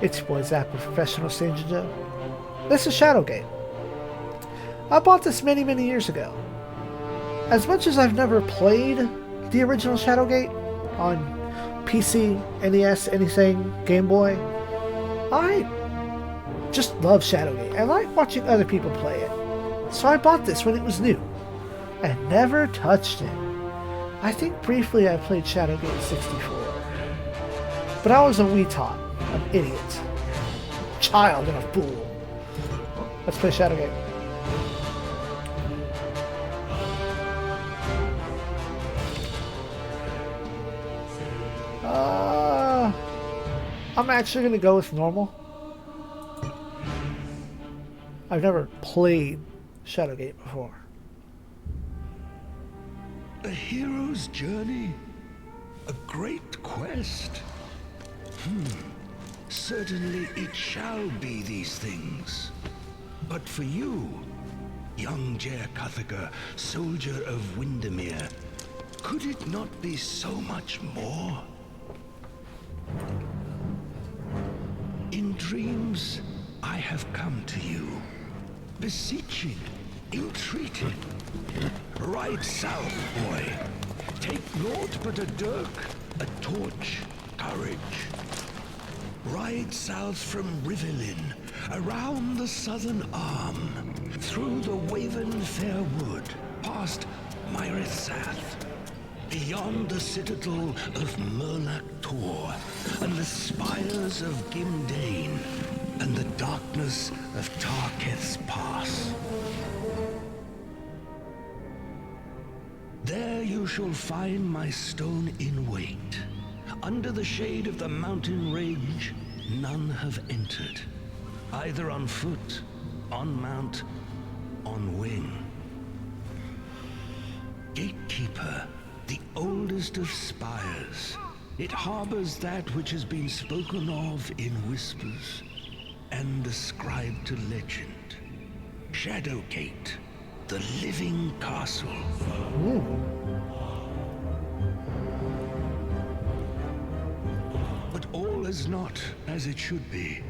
It's your boy Zappa, Professional Stranger Joe. This is Shadowgate. I bought this many years ago. As much as I've never played the original Shadowgate on PC, NES, anything, Game Boy, I just love Shadowgate. I like watching other people play it. So I bought this when it was new and never touched it. I think briefly I played Shadowgate 64. But I was a wee tot, an idiot, child and a fool. Let's play Shadowgate. I'm actually going to go with normal. I've never played Shadowgate before. A hero's journey? A great quest? Certainly it shall be these things. But for you, young Jer Cuthager, soldier of Windermere, could it not be so much more? In dreams, I have come to you, beseeching, entreating. Ride south, boy. Take naught but a dirk, a torch, courage. Ride south from Rivelin, around the southern arm, through the Waven Fair Wood, past Myrithsath, beyond the citadel of Murlak Tor, and the spires of Gimdane, and the darkness of Tarketh's Pass. There you shall find my stone in wait. Under the shade of the mountain range, none have entered, either on foot, on mount, on wing. Gatekeeper, the oldest of spires, it harbors that which has been spoken of in whispers and ascribed to legend. Shadowgate, the living castle. But all is not as it should be.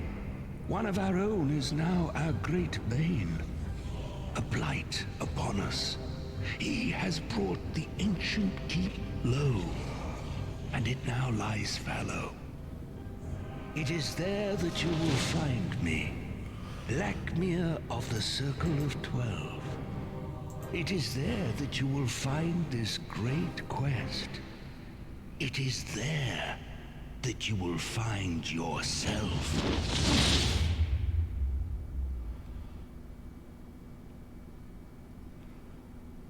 One of our own is now our great bane, a blight upon us. He has brought the ancient keep low, and it now lies fallow. It is there that you will find me, Lackmere of the Circle of 12. It is there that you will find this great quest. It is there that you will find yourself.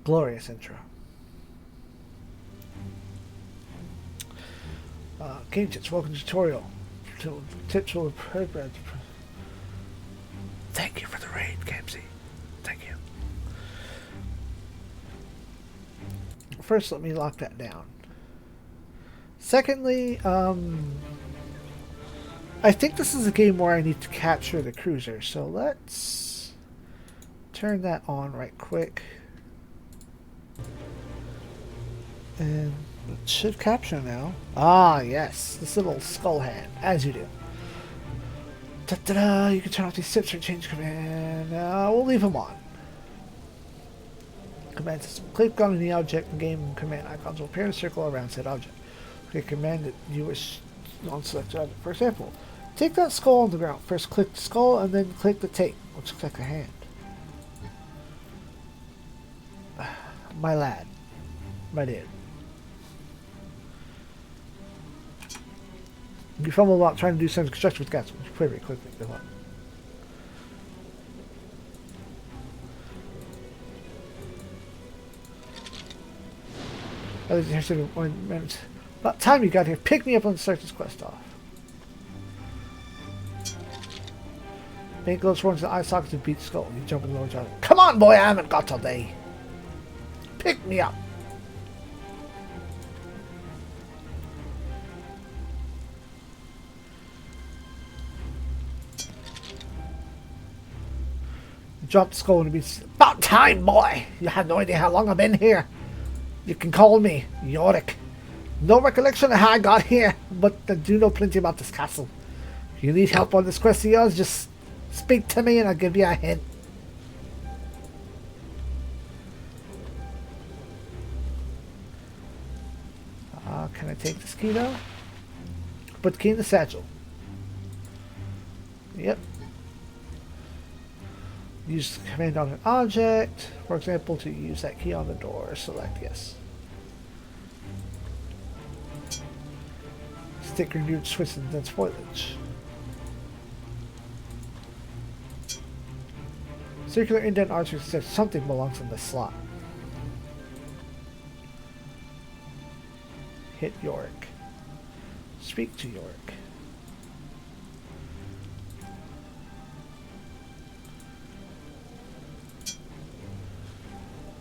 Glorious intro. Game tips, welcome to tutorial. Tips will appropriate. Thank you for the raid, Gamsey. Thank you. First, let me lock that down. Secondly, I think this is a game where I need to capture the cruiser, so let's turn that on right quick. And it should capture now. Ah, yes. This little skull hand, as you do. Da-da-da, you can turn off these tips or change command. We'll leave them on. Command system. Click on the object and game command icons will appear in a circle around said object. Click command that you wish on selected object. For example, take that skull on the ground. First click the skull and then click the tape, which looks like a hand. My lad. My dude. You fumble a lot trying to do some construction with gas. Very quickly. Good luck. About time you got here. Pick me up and start this quest off. Make those ones in the eye sockets and beat skull. You jump in the lower jaw. Come on, boy! I haven't got all day. Pick me up. Drop the skull and be about time, boy. You have no idea how long I've been here. You can call me Yorick. No recollection of how I got here, but I do know plenty about this castle. If you need help on this quest of yours, just speak to me and I'll give you a hint. Can I take this key though? Put the key in the satchel. Yep. Use the command on an object. For example, to use that key on the door. Select yes. Stick renewed switch and then spoilage. Circular indent archer says something belongs in the slot. Hit York. Speak to York.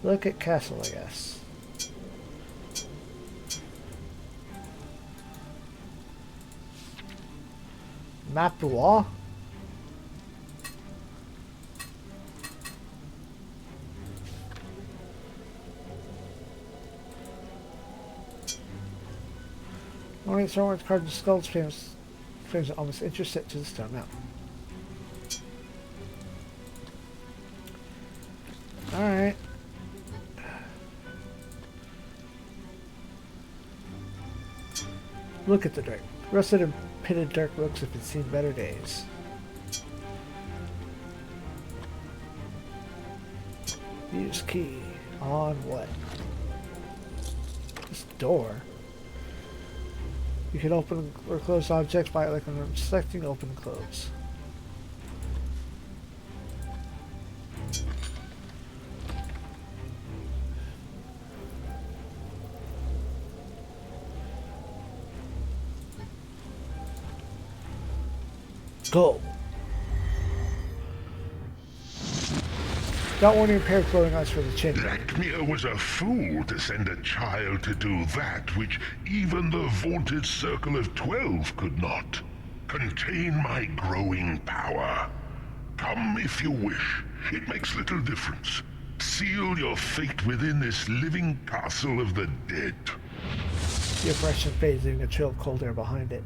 Look at castle, I guess. Map the wall. Only someone's carved skulls frames are almost intersect to the stone mountain. Alright. Look at the dirt. Rusted and pitted dirt looks if it's seen better days. Use key. On what? This door. You can open or close objects by selecting open and close. Go. Don't want to impair glowing eyes for the chin. Blackmere was a fool to send a child to do that which even the vaunted Circle of 12 could not. Contain my growing power. Come if you wish. It makes little difference. Seal your fate within this living castle of the dead. The oppression fades, leaving a chill of cold air behind it.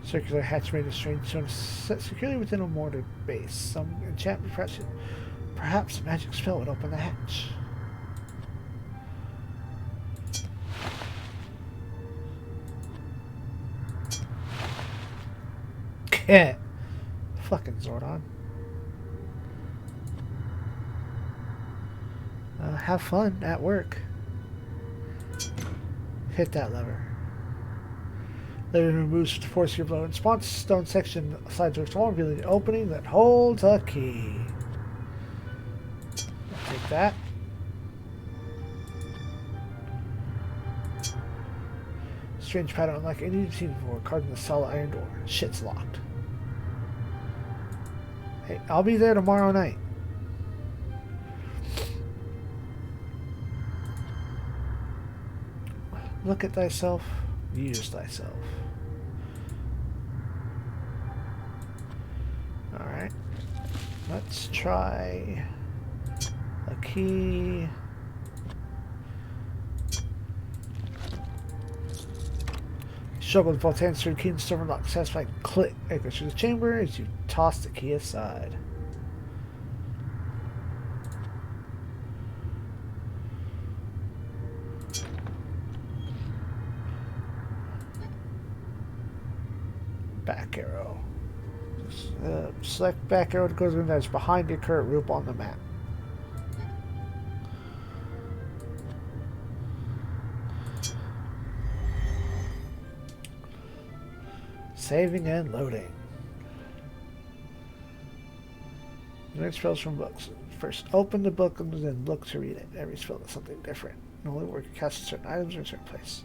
Circular hatch made of strange stones set securely within a mortar base. Some enchantment pressure. Perhaps a magic spell would open the hatch. Fucking Zordon. Have fun at work. Hit that lever. Lever removes the force your blow. In response, stone section slides to wall, revealing an opening that holds a key. I'll take that. Strange pattern unlike any you've seen before, carved in the solid iron door. Shit's locked. Hey, I'll be there tomorrow night. Look at thyself, use thyself. Alright. Let's try a key. Struggle with both hands through the key and stubborn lock. Satisfying click echoes through the chamber as you toss the key aside. Back arrow. Select back arrow to go to the room that's behind your current group on the map. Saving and loading. Next spells from books. First, open the book and then look to read it. Every spell does something different. It only work cast certain items in a certain place.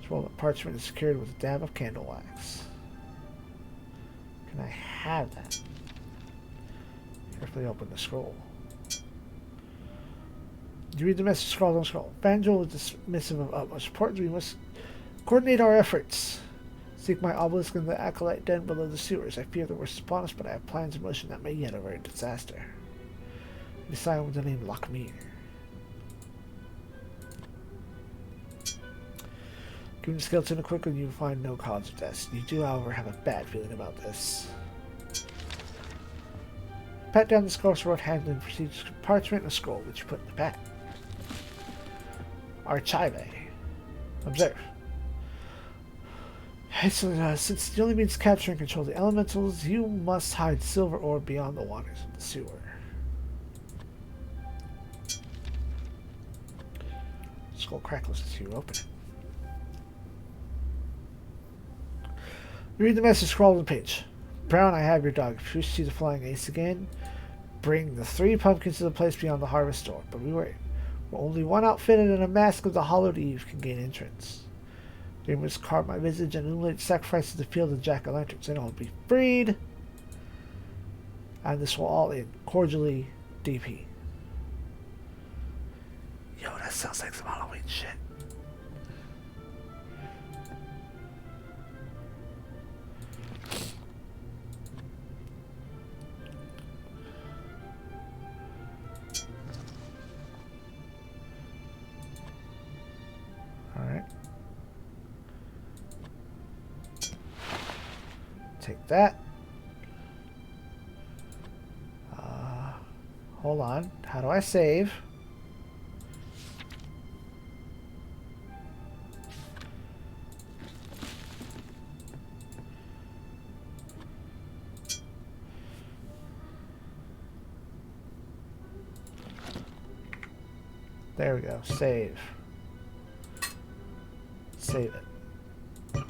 Roll of parchment is secured with a dab of candle wax. Can I have that? Carefully open the scroll. You read the message scrawled on scroll. Banjo is dismissive of utmost importance. We must coordinate our efforts. Seek my obelisk in the acolyte den below the sewers. I fear the worst is upon us, but I have plans in motion that may yet avert disaster. You sign with the name Lockmere. Given the skeleton a quick one, you will find no cause of death. You do, however, have a bad feeling about this. Pat down the scroll's wrote handling procedures, parchment, and a scroll, which you put in the pack. Archive. Observe. Since the only means to capture and control the elementals, you must hide silver ore beyond the waters of the sewer. Skull crackles as you open it. You read the message scrawled on the page. Brown, I have your dog. If you see the flying ace again, bring the 3 pumpkins to the place beyond the harvest store. But we were only one outfitted and a mask of the Hallowed Eve can gain entrance. You must carve my visage and illuminate sacrifices the field of jack-o'-lanterns, and I'll be freed. And this will all end. Cordially, DP. Yo, that sounds like some Halloween shit. Alright. Take that. Hold on. How do I save? There we go. Save. Save it.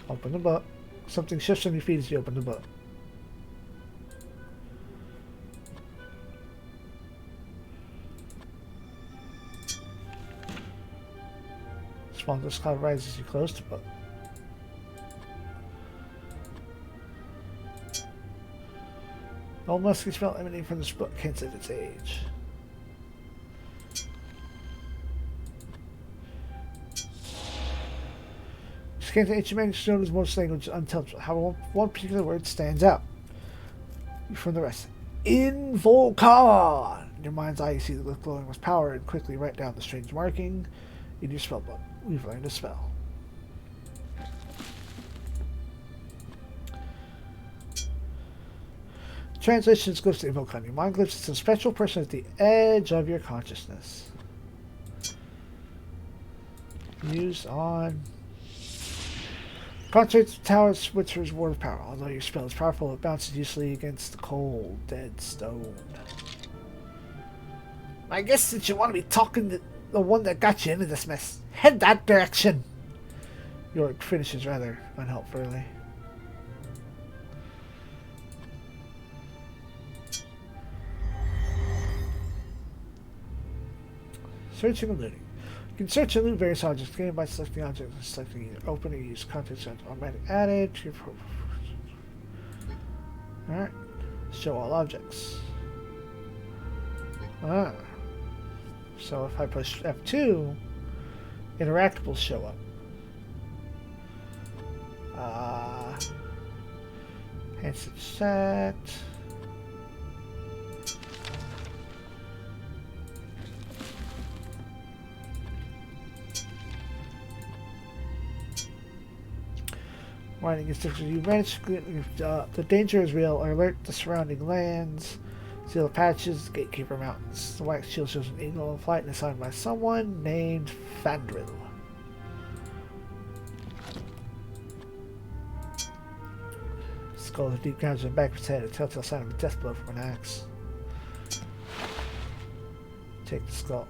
Open the book. Something shifts on your feet as you open the book. Small dust cloud rises as you close the book. Old musky smell emanating from this book hints at its age. Scan the ancient manuscript known as most languages unintelligible. However, one particular word stands out from the rest. Invocar! In your mind's eye, you see the glyph glowing with power and quickly write down the strange marking in your spell book. We've learned a spell. Translations goes to invoke on your mind glyphs. It's a special person at the edge of your consciousness. Use on concentrates the tower's Witcher's ward of power. Although your spell is powerful, it bounces uselessly against the cold, dead stone. I guess that you want to be talking to the one that got you into this mess. Head that direction. York finishes rather unhelpfully. Searching and looting. You can search and loot various objects gained by selecting objects and selecting either open or use content center automatic added to your profile. Alright. Show all objects. So if I push F2, interactables show up. Handset set. Mining is difficult. You manage the danger is real. Alert the surrounding lands. See the patches, Gatekeeper Mountains. The white shield shows an eagle in flight and is signed by someone named Fandril. Skull with deep gouge in the back of his head, a telltale sign of a death blow from an axe. Take the skull.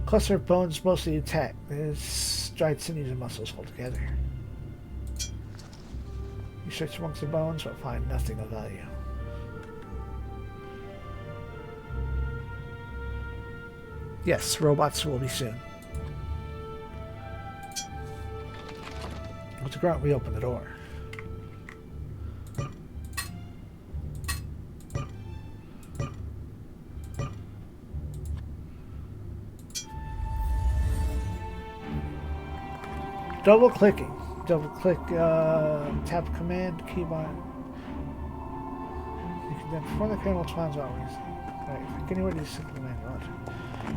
Cluster of bones mostly intact. His dried sinews and muscles hold together. You search amongst the bones but find nothing of value. Yes, robots will be soon. With a grunt, we open the door. Double clicking. Double click, tap command, keybind. You can then perform the criminal spawns always. Alright, click anywhere to simple command launch.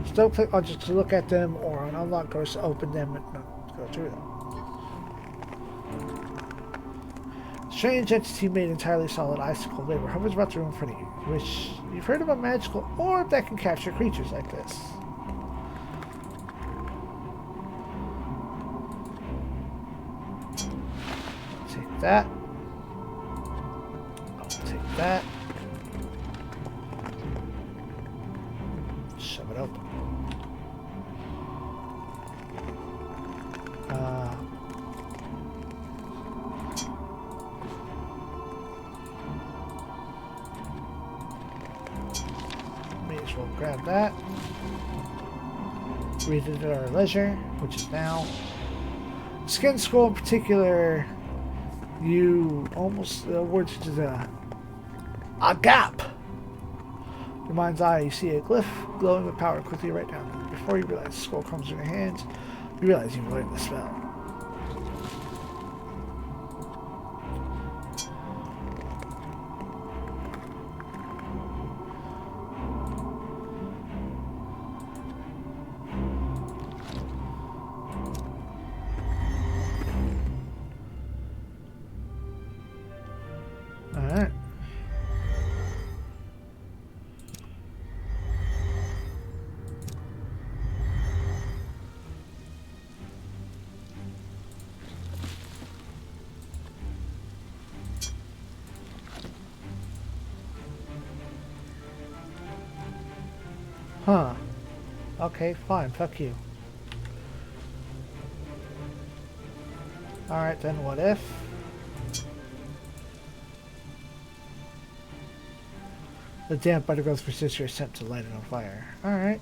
So double click objects to look at them, or on unlock doors to open them and not go through them. Strange entity made entirely solid icicle labor hovers about the room in front of you, which you've heard of a magical orb that can capture creatures like this. Take that. I'll take that. Shove it open. May as well grab that. Read it at our leisure, which is now. Skin scroll in particular, you almost words to a gap. Your mind's eye, you see a glyph glowing with power. Quickly write down. Before you realize the scroll comes in your hands, you realize you've learned the spell. Alright. Huh. Okay, fine. Fuck you. Alright, then what if? The damp buttergrowth persists your scent to light it on fire. Alright.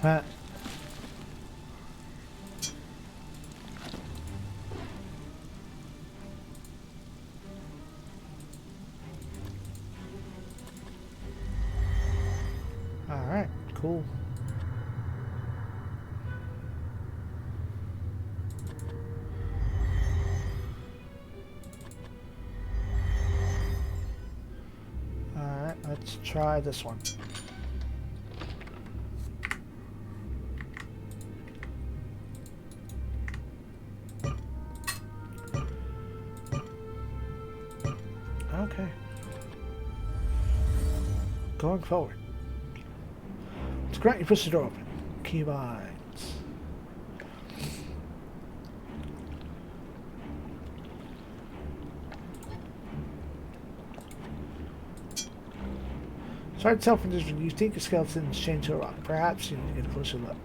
Huh. Alright, cool. Alright, let's try this one. Okay. Going forward. It's great, you push the door open. Keybinds. It's hard to tell from this when you think a skeleton is chained to a rock. Perhaps you need to get a closer look.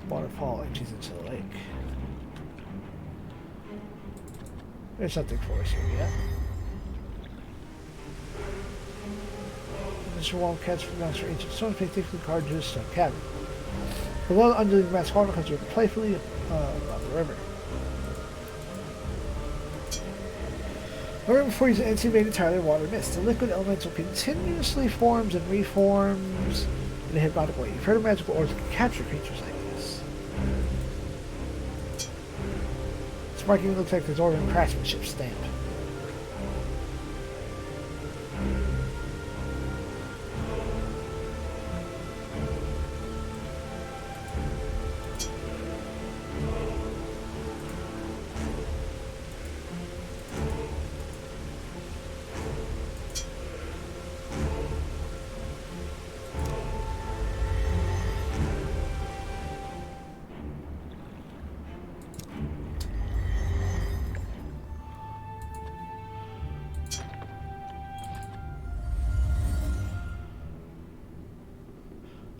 Waterfall empties into the lake. There's something for us here yet. This warm cats from mountains for ancient stones may take the card to a stone cabin. Below the undulating grass corner comes river playfully around the river. However, before you enter made entirely water mist, the liquid elemental continuously forms and reforms in a hypnotic way. You've heard of magical orbs that can capture creatures like this. This marking looks like the Dwarven craftsmanship stamp.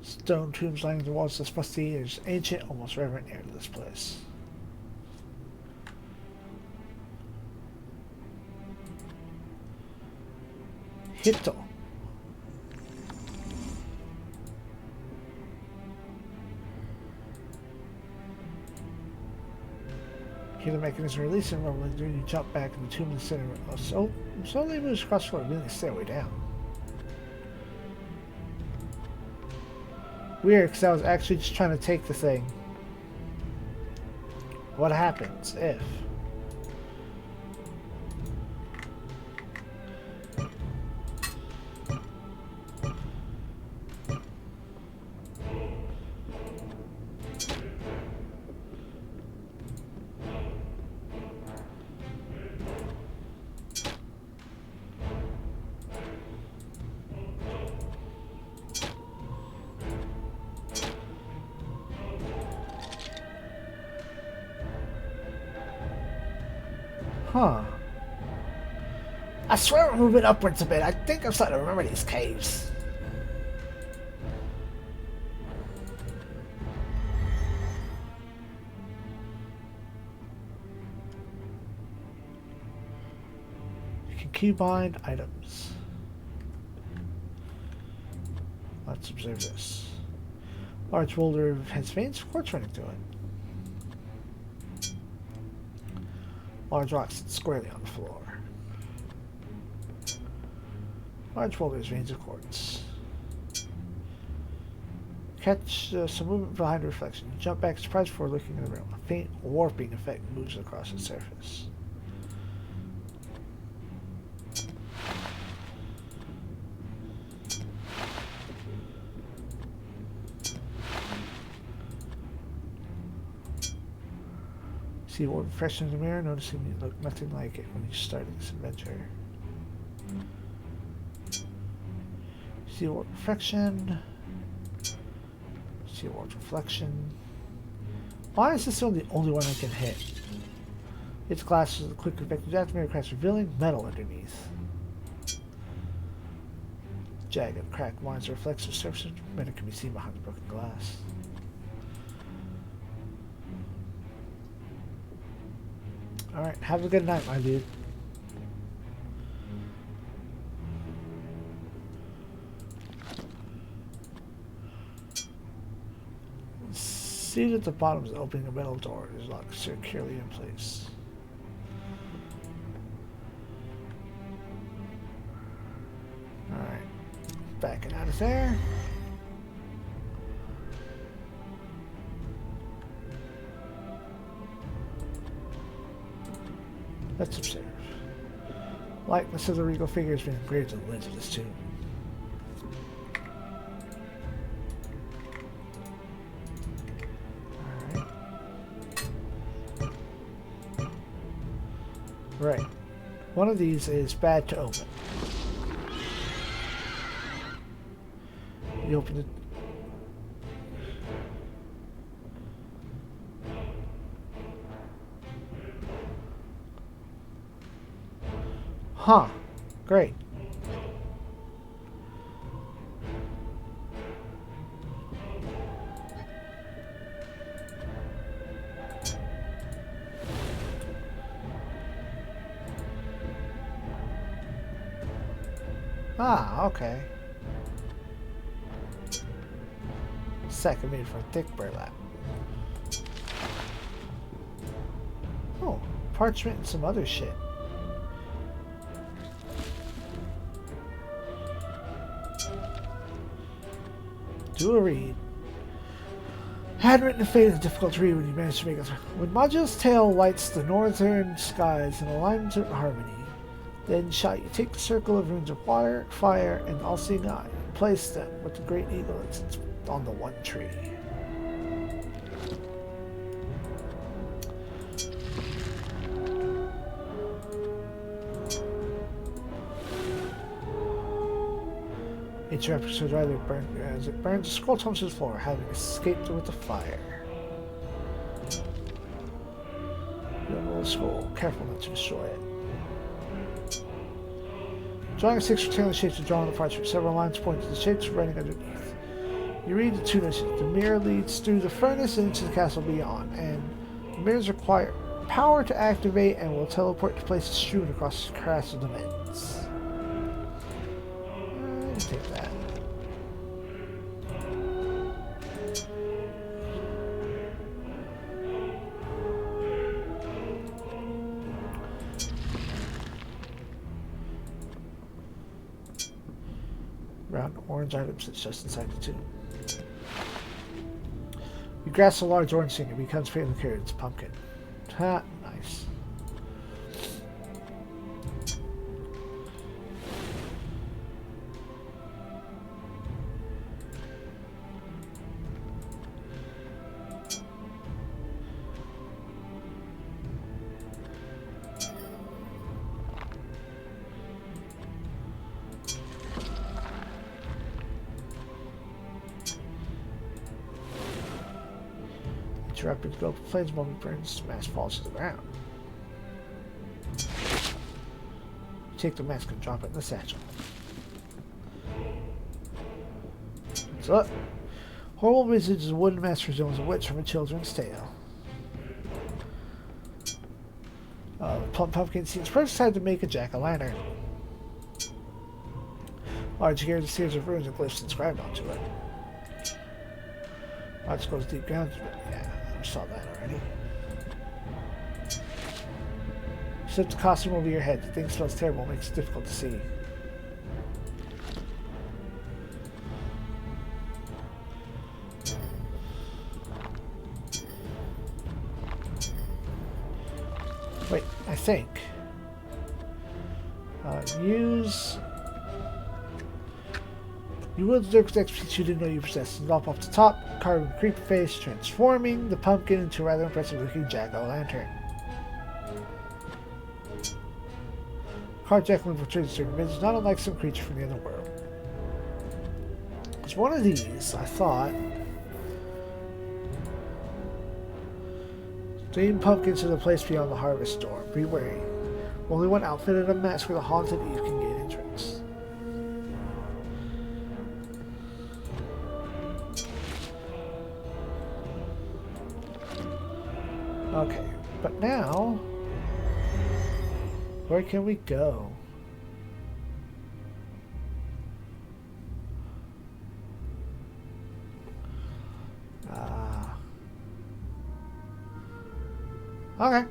Stone tombs lining the walls of this musty, there's ancient, almost reverent air to this place. Hito. Hear the mechanism release and rumbling. Then you jump back in the tomb in the center. So slowly moves across the floor, revealing a stairway down. Weird, because I was actually just trying to take the thing. What happens if... Huh. I swear we're moving upwards a bit. I think I'm starting to remember these caves. You can keybind items. Let's observe this. Large boulder has veins of quartz running through it. Large rocks sit squarely on the floor. Large boulders, veins of quartz. Catch some movement behind the reflection. Jump back, surprised before looking in the room. A faint warping effect moves across the surface. See what reflection in the mirror, noticing you look nothing like it when you started this adventure. See what reflection. See what reflection. Why is this the only one I can hit? Its glass is a quick effective after mirror cracks, revealing metal underneath. Jagged, cracked lines, the reflexive surface of the mirror can be seen behind the broken glass. Alright, have a good night, my dude. See that the bottom is opening a metal door. It is locked securely in place. Alright, backing out of there. Let's observe. Likeness of the regal figure has been engraved on the lid of this tomb. Alright. Right. One of these is bad to open. You open it. Huh. Great. Ah, okay. Second made from thick burlap. Oh, parchment and some other shit. Do a read. Handwritten and faded, difficult to read when you manage to make it through. When Majo's tail lights the northern skies in alignment and harmony, then shall you take the circle of runes of water, fire, and all-seeing eye, and place them with the great eagle that sits on the one tree. Each episode either burned as it burns, the scroll tumbles to the floor, having escaped with the fire. You unroll the scroll, careful not to destroy it. Drawing a 6 rectangular shapes are drawn on the parchment. Several lines point to the shapes running underneath. You read the two messages. The mirror leads through the furnace and into the castle beyond, and the mirrors require power to activate and will teleport to places strewn across the castle domains. Take that. Round orange item sits just inside the tomb. You grasp a large orange thing and becomes faintly clear it's a pumpkin. Ha, nice. Interrupted the open flames moment burns, mask falls to the ground. Take the mask and drop it in the satchel. So look. Horrible visage is a wooden mask resembles a witch from a children's tale. The plump pumpkin seems prototype to make a jack-o'-lantern. Large gears of series of runes and glyphs inscribed onto it. Large goes deep ground, but yeah. I saw that already. Slip the costume over your head. The thing smells terrible, makes it difficult to see. Wait, I think. Use. You will deserve expertise you didn't know you possessed. Drop off the top, carving creep face, transforming the pumpkin into a rather impressive looking jack-o'-lantern. Carjacking portrays certain images, not unlike some creature from the other world. It's one of these, I thought. Leading pumpkins to the place beyond the harvest door. Be wary. Only one outfitted a mask with a haunted Eve can gain entrance. Okay, but now, where can we go? Okay.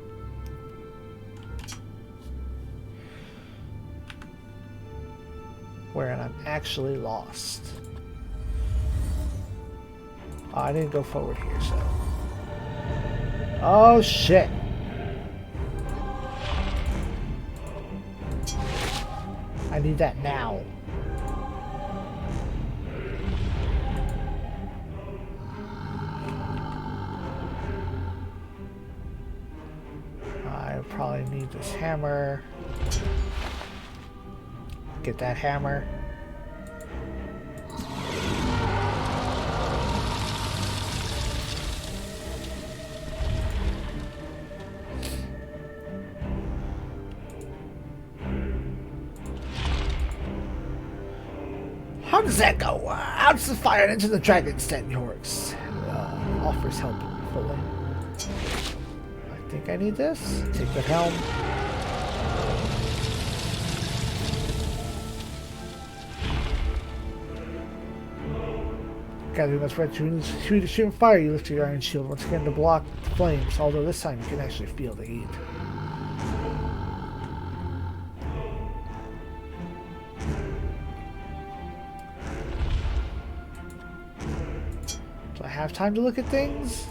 Where I'm actually lost. Oh, I didn't go forward here, so. Oh shit. I need that now. I probably need this hammer. Get that hammer. How does that go? Out the fire and into the dragon's den, Yorks. Offers help fully. I think I need this. Take the helm. Gathering enough red to shoot fire, you lift your iron shield once again to block the flames, although this time you can actually feel the heat. Do I have time to look at things?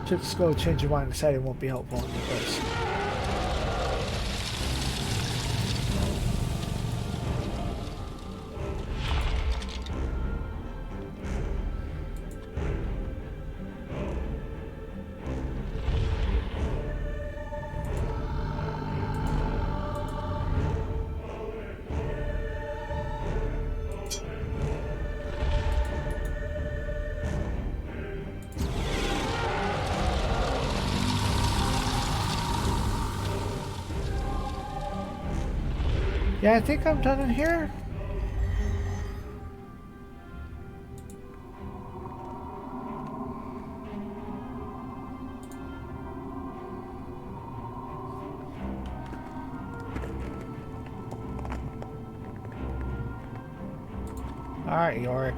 Just go change your mind and decide it won't be helpful in the first. Yeah, I think I'm done in here. Alright, Yorick.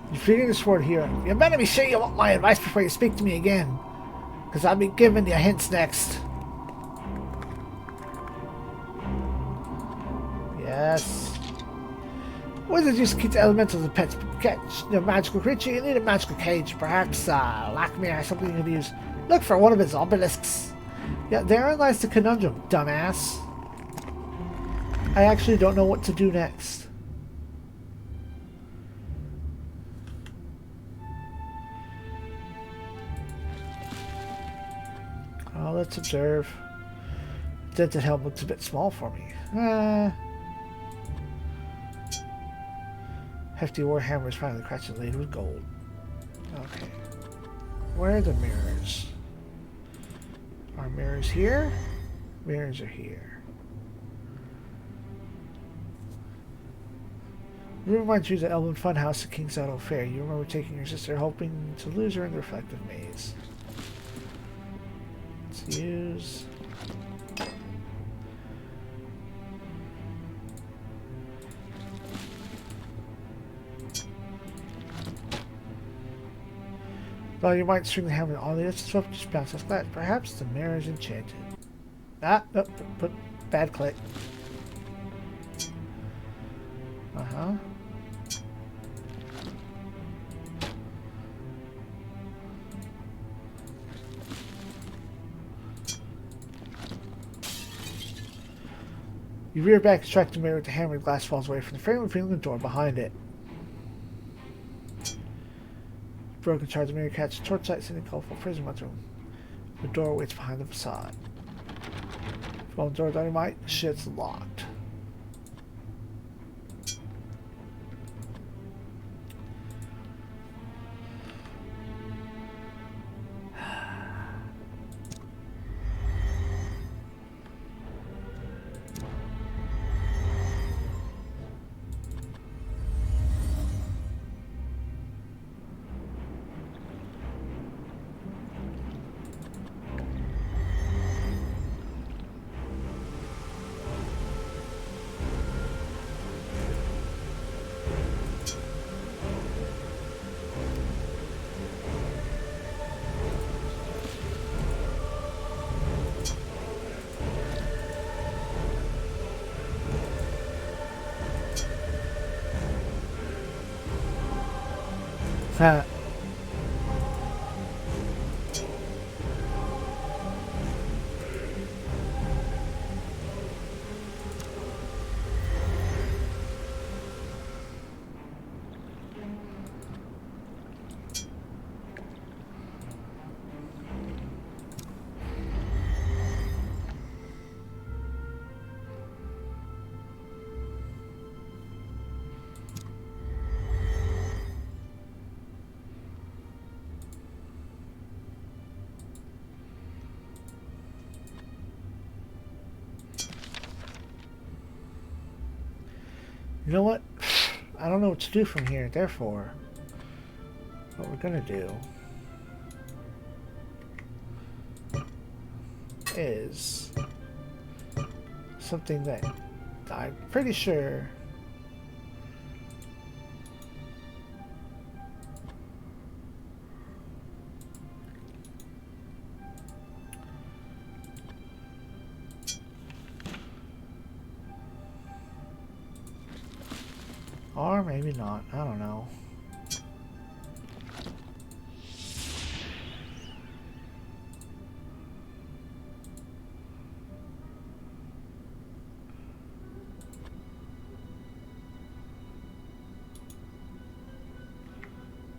You're feeding the sword here. You better be sure you want my advice before you speak to me again. Because I'll be giving you hints next. Yes. Wizards used to keep the elementals and pets. But to catch a magical creature, you need a magical cage. Perhaps Lakme or something you can use. Look for one of his obelisks. Yeah, therein lies the conundrum, dumbass. I actually don't know what to do next. Oh, let's observe. Dented helm looks a bit small for me. Hefty warhammer is finally cracked and laid with gold. Okay. Where are the mirrors? Are mirrors here? Mirrors are here. You reminds you of the Elven Funhouse at King's Auto Fair. You remember taking your sister hoping to lose her in the reflective maze. Let's use... Though you might swing the hammer on the other stuff, just bounce off that. Perhaps the mirror is enchanted. Nope, put bad click. Uh-huh. You rear back and strike the mirror with the hammer, and glass falls away from the frame, revealing the door behind it. Broken shards of mirror catch torchlight sitting in a colorful prison room. The door waits behind the facade. Well, the door dynamite, shit's locked. Huh. You know what? I don't know what to do from here, therefore, what we're gonna do is something that I'm pretty sure or maybe not. I don't know.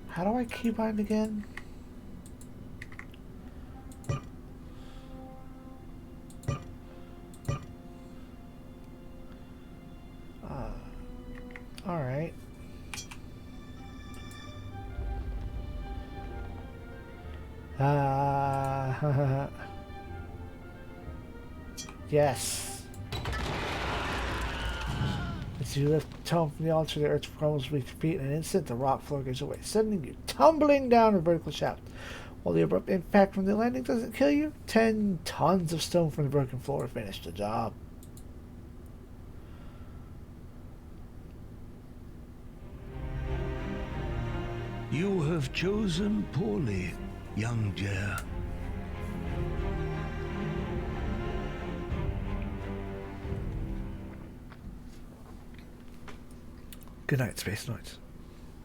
How do I keybind again? Alright. Yes. As you lift the tome from the altar, the earth crumbles beneath your feet. In an instant, the rock floor gives away, sending you tumbling down a vertical shaft. While the abrupt impact from the landing doesn't kill you, 10 tons of stone from the broken floor finish the job. You have chosen poorly, young Jer. Good night, Space Noids.